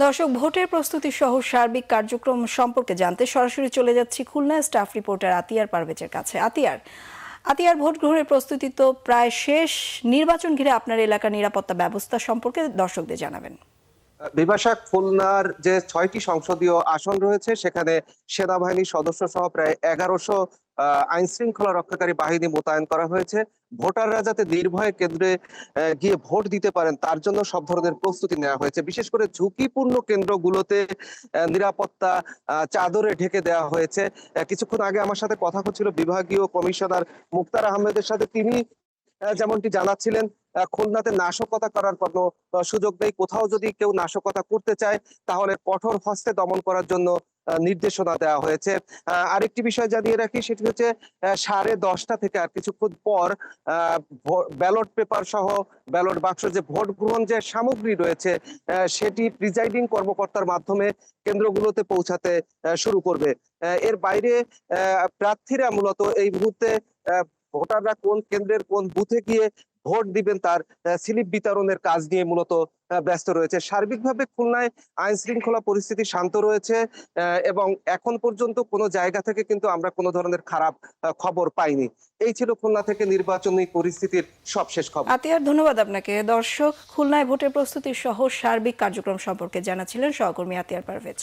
দর্শক, ভোটের প্রস্তুতি সহ সার্বিক কার্যক্রম সম্পর্কে জানতে সরাসরি চলে যাচ্ছি খুলনা স্টাফ রিপোর্টার আতিয়ার পারভেজের কাছে। আতিয়ার, ভোট গ্রহণের প্রস্তুতি তো প্রায় শেষ। নির্বাচন ঘিরে আপনার এলাকার নিরাপত্তা ব্যবস্থা সম্পর্কে দর্শকদের জানাবেন। বিভাষা, খুলনার যে 6টি সংসদীয় আসন রয়েছে সেখানে সেনাবাহিনীর সদস্য সহ প্রায় 1100 আইন শৃঙ্খলা রক্ষাকারী বাহিনী মোতায়েন করা হয়েছে। ভোটাররা যাতে নির্ভয়ে কেন্দ্রে গিয়ে ভোট দিতে পারেন তার জন্য সব ধরনের প্রস্তুতি নেওয়া হয়েছে। বিশেষ করে ঝুঁকিপূর্ণ কেন্দ্রগুলোতে নিরাপত্তা চাদরে ঢেকে দেওয়া হয়েছে। কিছুক্ষণ আগে আমার সাথে কথা হচ্ছিল বিভাগীয় কমিশনার মুক্তার আহমেদের সাথে। তিনি যেমনটি জানাচ্ছিলেন, খুলনাতে নাশকতা করার কোনো সুযোগ নেই। কোথাও যদি কেউ নাশকতা করতে চায় তাহলে কঠোর হস্তে দমন করার জন্য নির্দেশনা দেওয়া হয়েছে। আরেকটি বিষয় জানিয়ে রাখি, সেটি হচ্ছে 10:30টা থেকে আর কিছুক্ষণ পর ব্যালট পেপার সহ ব্যালট বাক্স যে ভোট গ্রহণ যে সামগ্রী রয়েছে সেটি প্রিজাইডিং কর্মকর্তার মাধ্যমে কেন্দ্রগুলোতে পৌঁছাতে শুরু করবে। এর বাইরে প্রার্থীরা মূলত এই মুহূর্তে ভোটাররা কোন কেন্দ্রের কোন বুথে গিয়ে ভোট দিবেন তার স্লিপ বিতরণের কাজ নিয়ে মূলত ব্যস্ত রয়েছে। সার্বিকভাবে খুলনায় আইন শৃঙ্খলা পরিস্থিতি শান্ত রয়েছে এবং এখন পর্যন্ত কোনো জায়গা থেকে কিন্তু আমরা কোনো ধরনের খারাপ খবর পাইনি। এই ছিল খুলনা থেকে নির্বাচনী পরিস্থিতির সবশেষ খবর। আতিয়ার, ধন্যবাদ আপনাকে। দর্শক, খুলনায় ভোটের প্রস্তুতি সহ সার্বিক কার্যক্রম সম্পর্কে জানাচ্ছিলেন সহকর্মী আতিয়ার পারভেজ।